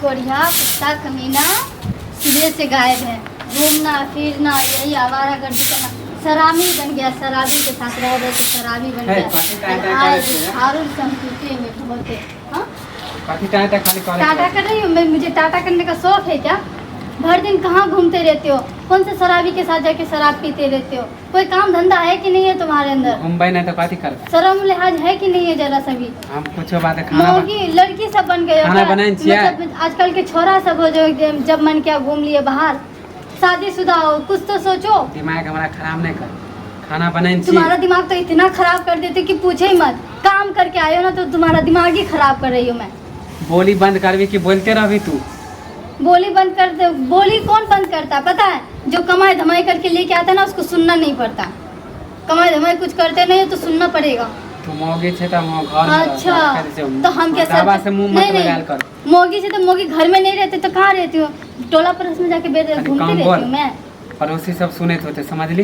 कोढ़िया कुत्ता कमीना सिरे से गायब है। घूमना फिरना यही आवारागर्दी करना, शराबी बन गया। शराबी के साथ रह रहे तो शराबी बन गया। हारून संस्कृति में बहुत है। हाँ टाटा कर रही हूँ मैं, मुझे टाटा करने का शौक है क्या? भर दिन कहाँ घूमते रहते हो? कौन से शराबी के साथ जाके शराब पीते रहते हो? कोई काम धंधा है कि नहीं है तुम्हारे अंदर? मुंबई नहीं तो काती कर शर्म लिहाज है कि नहीं है जरा सा भी? हम कुछ बात खाना मौगी लड़की सब बन गए हो खाना क्या? बनाए छिया? मतलब आजकल के छोरा सब हो जो जब मन किया घूम लिए बाहर। शादीशुदा हो कुछ तो सोचो। दिमाग हमारा खराब नहीं कर, खाना बनाए तुम्हारा दिमाग तो इतना खराब कर देते कि पूछे ही मत। काम करके आए हो ना तो तुम्हारा दिमाग ही खराब कर रही हूँ मैं। बोली बंद करवी कि बोलते रहबी तू? बोली बंद कर दे। बोली कौन बंद करता पता है? जो कमाई धमाई करके लेके आता है ना उसको सुनना नहीं पड़ता। कमाई धमाई कुछ करते नहीं तो सुनना पड़ेगा। तो मोगी छे तो मो घर में अच्छा तो हम क्या दावा से मुंह मत लगाल कर। मोगी से तो मोगी घर में नहीं रहते तो कहाँ रहती हो? टोला परस में जाके घूमती रहती हूँ मैं। पड़ोसी सब सुने होते समझ ली।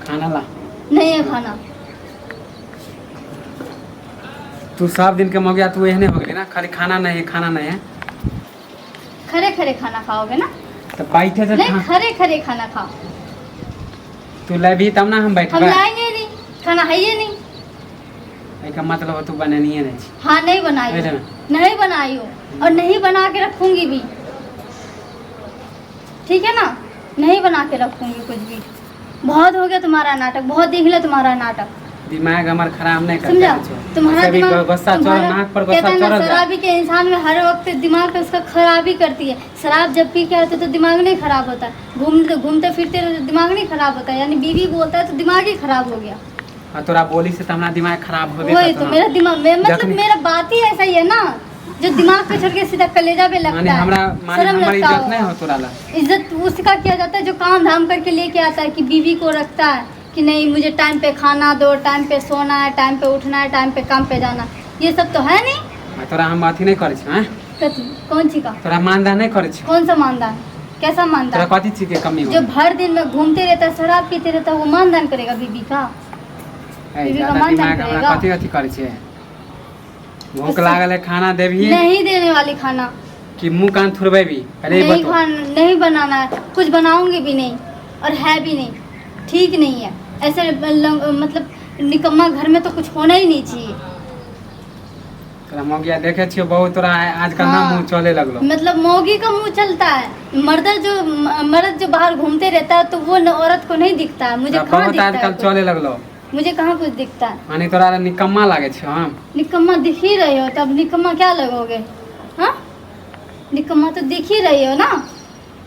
खाना ला नहीं है खाना। तू सब दिन के मोगिया तू एहने हो गई ना, खाली खाना नहीं है खाना नहीं है। खरे खरे खाना खाओगे ना? तो बैठे तो नहीं खरे खरे खाना खाओ। तू लेबी तब ना हम बैठे। हम लाएंगे नहीं, खाना है ये नहीं। का मतलब तू बनानी है नहीं? हाँ नहीं बनाई, नहीं बनाई हो और नहीं बना के रखूंगी भी। ठीक है ना? नहीं बना के रखूंगी कुछ भी। बहुत हो गया तुम्हारा नाटक, बहुत देख लिया तुम्हारा नाटक। दिमाग हमार खराब नहीं कर। समझा? तुम्हारा दिमाग गुस्सा चढ़ नाक पर गुस्सा चढ़। शराबी के इंसान में हर वक्त दिमाग पे उसका खराबी करती है। शराब जब पी के आते तो दिमाग नहीं खराब होता। घूमते फिरते तो दिमाग नहीं खराब होता। यानी बीवी बोलता है तो दिमाग ही खराब हो गया। हाँ तोरा बोली से तो हमारा दिमाग खराब हो गया। वही तो मेरा दिमाग मतलब मेरा बात ही ऐसा ही है ना, जो दिमाग पे छोड़ के सीधा कलेजा पे लगता है। शर्म लगता इज्जत नहीं हो तोरा ला। इज्जत उसका किया जाता है जो काम धाम करके लेके आता है कि बीवी को रखता है कि नहीं मुझे टाइम पे खाना दो, टाइम पे सोना है, टाइम पे उठना है, टाइम पे काम पे जाना। ये सब तो है नहीं। तोरा हम बात ही नहीं करे छी। हां कौन सी का? तोरा मानदान नहीं करे छी। कौन सा मानदान? कैसा मानदान? तोरा कथि चीज के कमी हो? जो भर दिन में घूमते रहता है, शराब पीते रहता है, वो मानदान करेगा बीवी का? बीवी का मानदान करेगा? कथि कथि करे छी? भूख लागल है खाना देबी? नहीं देने वाली खाना कि मुंह कान थुरबेबी? अरे नहीं खाना नहीं बनाना है, कुछ बनाऊंगी भी नहीं और है भी नहीं। ठीक नहीं है ऐसे मतलब निकम्मा घर में तो कुछ होना ही नहीं चाहिए। तोरा मौगिया देखे छियो बहुत तोरा आजकल ना मुंह चले लगलो। मतलब मौगी का मुंह चलता है। मर्द जो बाहर घूमते रहता है तो वो औरत को नहीं दिखता है। मुझे कहाँ दिखता है? आजकल चले लगलो। मुझे कहाँ कुछ दिखता है? माने तोरा निकम्मा लागे छियो। हम निकम्मा दिख ही रहे हो, तब निकम्मा क्या लगोगे? हाँ निकम्मा तो दिख ही रही हो ना।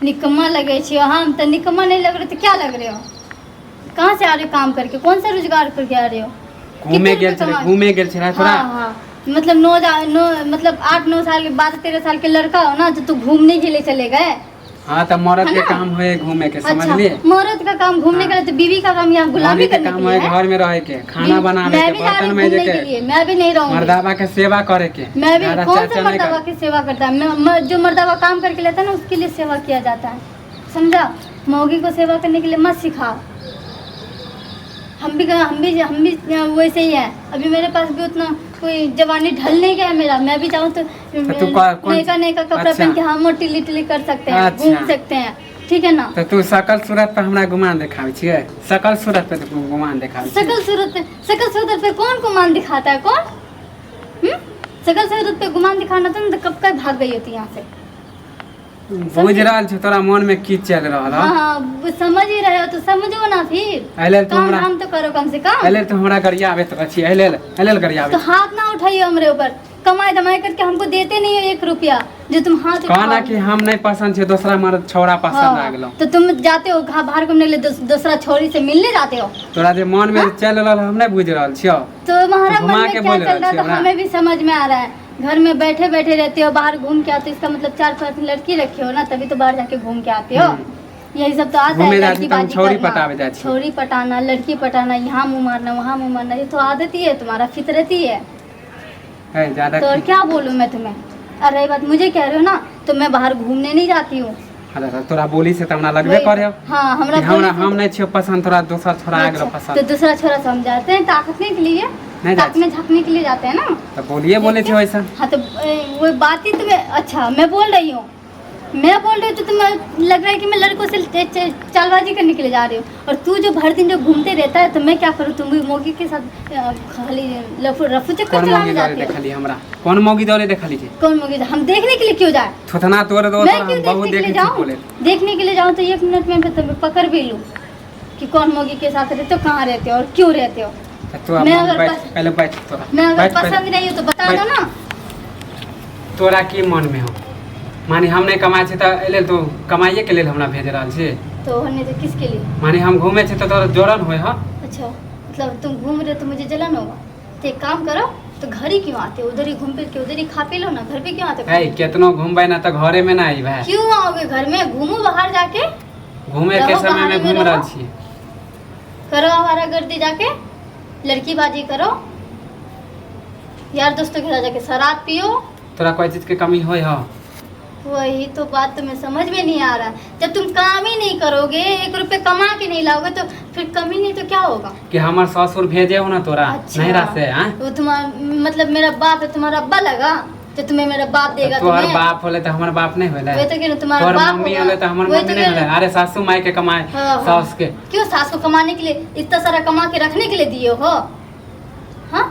निकम्मा लगे छियो हम तो निकम्मा नहीं लग रहे तो क्या लग रहे हो? कहाँ से आ रहे हो काम करके? कौन सा रोजगार करके आ रहे हो? घूमे गेल छे थोड़ा। हाँ मतलब 8-9 साल के 12-13 साल के लड़का हो ना तो तू घूमने के लिए चले गए। हाँ तो मर्द के काम है घूमे के। समझ लिए? मर्द का काम घूमने के लिए तो बीवी का काम यहाँ गुलामी करने के लिए है। घर में रह के खाना बनाने के, बर्तन मांजे के, मैं भी नहीं रहूंगी। मर्दावा के सेवा करे के। मैं भी कौन सा मर्दावा की सेवा करता है? जो मर्दावा काम करके लेता है ना उसके लिए सेवा किया जाता है। समझा? मौगी को सेवा करने के लिए मत सिखाओ। हम भी वैसे ही है। अभी मेरे पास भी उतना कोई जवानी ढल नहीं गया मेरा। मैं भी चाहूँ तो नए का कपड़ा पहन के हम टिली कर सकते हैं, घूम सकते हैं। ठीक है ना? तो तू सकल सूरत पे हमरा गुमान दिखावे छिए? सकल सूरत पे तू गुमान दिखावे? सकल सूरत पे कौन गुमान दिखाता है? कौन? सकल सूरत पे गुमान दिखाना तो कब का भाग गई होती यहाँ से। बुझ रहल छ तोरा मन में की चल रहल है? हां समझ ही रहे हो तो समझो ना फिर। अइले तो हमरा काम तो करो कम से कम। अइले तो हमरा गरिया आवे तो अछि। अइले गरिया आवे तो हाथ ना उठाइए हमरे ऊपर। कमाई धमाई करके हमको देते नहीं हो 1 रुपया जो तुम हाथ उठाओ। कहना कि हम नहीं पसंद छे दूसरा मर्द छोरा पसंद आ गेलो। तो तुम जाते हो बाहर घूमने के लिए दूसरा छोरी से मिलने जाते हो? तोरा जे मन में चल रहल हम नहीं बुझ रहल छियो। तो हमारा मन में क्या चल रहा है तो हमें भी समझ में आ रहा है। घर में बैठे रहते हो, बाहर घूम के आते हो, इसका मतलब 4-5 लड़की रखे हो ना तभी तो बाहर जाके घूम के आते हो। यही सब तो आता है। छोरी पटाना, लड़की पटाना, यहाँ मुँह मारना वहाँ मुँह मारना, ये तो आदत ही है तुम्हारा, फितरत ही है। तो और क्या बोलूँ मैं तुम्हें? और रही बात मुझे कह रहे हो ना तो मैं बाहर घूमने नहीं जाती हूँ। तोरा बोली से हमरा लगबे करे। हाँ हमरा हम नहीं छियो पसंद, तोरा दूसरा छोरा आ गेलो पसंद। तो दूसरा छोरा समझाते हैं ताकत नहीं के लिए। नहीं साथ में झपने के लिए जाते हैं ना। तो बोलिए बोले थे वैसा। हाँ तो वो बात ही तुम्हें, अच्छा मैं बोल रही हूँ तो तुम्हें लग रहा है कि मैं लड़कों से चालबाजी करने के लिए जा रही हूँ। और तू जो भर दिन जो घूमते रहता है तो मैं क्या करूँ, तुम भी मोगी के साथ खाली रफू चक्कर चलाने जाते हो। हमरा कौन मोगी दौरे देखा लीजिए। कौन मोगी? हम देखने के लिए क्यों जाए? थोथना तोरे दो मैं क्यों देखने के लिए जाऊँ? देखने के लिए जाऊँ तो 1 मिनट में तुम्हें पकड़ भी लूँ कि कौन मोगी के साथ रहते हो, कहाँ रहते हो और क्यों रहते हो। मैं अगर पसंद नहीं हो तो बता दो ना। तोरा की मन में हो मानी हम नहीं कमाए छे तो एले तो कमाइए के लिए हमरा भेज रहा छे। तो हमने तो किसके लिए? मानी हम घूमे छे तो तोरा जोरन होय ह। अच्छा मतलब तुम घूम रहे हो तो मुझे जलन होगा। तो एक काम करो, तो घर ही क्यों आते हो? उधर ही घूम फिर के उधर ही खा पी लो ना, घर पे क्यों आते हो? है कितनो घूमबे ना तो घरे में ना आई भाई। क्यों आओगे घर में? घूमो बाहर जाके। घूमे के समय में घूम रहा छी। करो हमारा गर्दी जाके, लड़की बाजी करो, यार दोस्तों के साथ जाके शराब पियो। तोरा कोई चीज के कमी होय ह? वही तो बात तुम्हें समझ में नहीं आ रहा। जब तुम काम ही नहीं करोगे, 1 रुपए कमा के नहीं लाओगे तो फिर कमी नहीं तो क्या होगा? कि हमार ससुर भेजे हो ना तोरा। अच्छा, नहीं रहा से। वो तुम्हारा मतलब मेरा बाप है, तुम्हारा अब्बा लगा तो तुम्हें मेरा बाप देगा। तोहर बाप होले तो हमार बाप नहीं होले। वही तो कि तुम्हारा बाप मम्मी होले तो हमार मम्मी नहीं होले। अरे सासू माई के कमाए सास के। क्यों सास को कमाने के लिए इतना सारा कमा के रखने के लिए दिए हो? हाँ,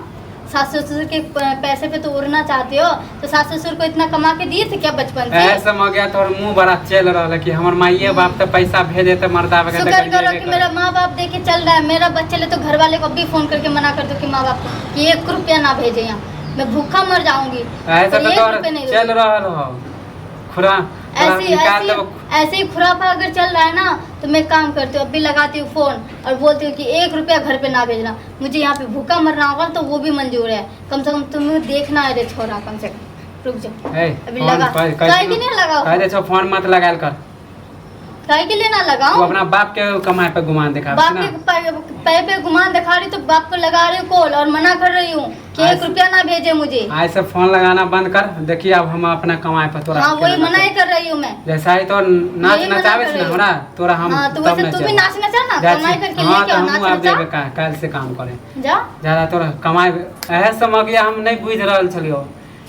सास ससुर के पैसे पे तो उड़ना चाहते हो, तो सास ससुर को इतना कमा के दिए थे क्या बचपन से? ऐसा हो गया तो मुंह बड़ा चल रहा है कि हमार माईए बाप तो पैसा भेजे तो मर्दा वगैरह। शुक्र करो कि मेरा माँ बाप देके चल रहा है। मेरा बच्चे ले तो घर वाले को भी फोन करके मना कर दो कि माँ बाप को कि 1 रुपया ना भेजे, यहाँ मैं भूखा मर जाऊंगी। ऐसा तो चल रहा हो खुरा ऐसे ही खुराफा अगर चल रहा है ना तो मैं काम करती हूँ, अब भी लगाती हूँ फोन और बोलती हूँ कि 1 रुपया घर पे ना भेजना, मुझे यहाँ पे भूखा मरना होगा तो वो भी मंजूर है। कम से कम तुम्हें देखना है रे छोरा, कम से कम रुक जाओ। अभी लगा काहे के नहीं लगाओ? कह दे फोन मत लगाल कर। काहे के लिए ना लगाओ? तू अपना बाप के कमाए पे गुमान दिखा। बाप के पैर पे गुमान दिखा रही तो बाप को लगा रही हूँ कॉल और मना कर रही हूँ कि 1 रुपया ना भेजे मुझे। आज से फोन लगाना बंद कर। देखिए अब हम अपना कमाए पे तोरा। हाँ वही मना ही कर रही हूँ मैं। जैसा ही तो नाच नचावे ना हमरा तोरा हम। हाँ तो वैसे तू भी नाच नचा ना, कमाई करके लेके आओ, नाच नचा। कल से काम करे जा ज्यादा तोरा कमाए एहे समझ गया। हम नहीं बुझ रहल छलियो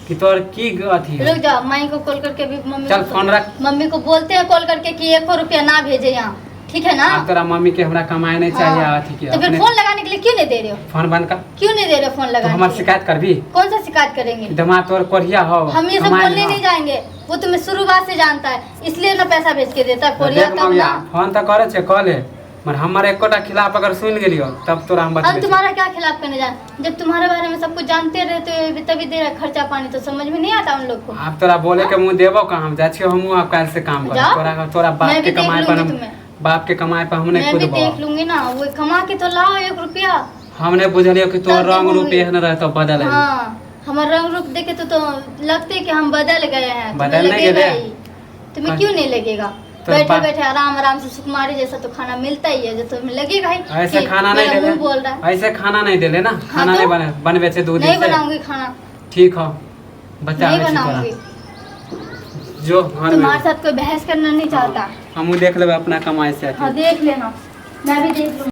कि तोर की अथी है। रुक जा, माई को कॉल करके भी मम्मी चल फोन रख। मम्मी को बोलते हैं कॉल करके कि 1 रुपया ना भेजे यहाँ, ठीक है ना? तोरा मम्मी के हमरा कमाए नहीं चाहिए अथी के। तो फिर फोन लगाने के लिए क्यों नहीं दे रहे हो? फोन बंद कर। क्यों नहीं दे रहे हो फोन लगाने? हमारी शिकायत कर भी। कौन सा शिकायत करेंगे? दिमाग तोर कोरिया हो। हम ये सब बोलने नहीं जाएंगे, वो तुम्हें शुरुआत से जानता है इसलिए ना पैसा भेज के देता कोरिया का ना। फोन तो करे छे कॉल है मगर हमारे एकोटा खिलाफ अगर सुन गेलियो तब तोरा हम बता। अब तुम्हारा क्या खिलाफ करने जाए? जब तुम्हारे बारे में सब कुछ जानते रहते हो तभी दे रहा खर्चा पानी, तो समझ में नहीं आता उन लोग को। आप तोरा बोले के मुंह देबो का हम जा छियो। हम आप काल से काम कर तोरा बाप के कमाए पर हम बाप के कमाए पर हमने खुद मैं भी देख लूंगी ना, वो कमा के तो लाओ 1 रुपया। हमने बुझलियो कि तोर रंग रूप एहन रहतो बदल है। हां हमारा रंग रूप देखे तो लगते कि हम बदल गए हैं। बदल नहीं गए। तुम्हें क्यों नहीं लगेगा? बैठे बैठे आराम आराम से सुकुमारी जैसा तो खाना मिलता ही है, जो तुम्हें लगेगा ही। ऐसे खाना नहीं दे बोल रहा है। ऐसे खाना नहीं दे लेना। खाना नहीं बनवे से दूध नहीं बनाऊंगी खाना। ठीक हो बच्चा नहीं बनाऊंगी। जो घर तुम्हारे साथ कोई बहस करना नहीं चाहता। हम देख लेबे अपना कमाई से। हाँ देख लेना, मैं भी देख लूंगी।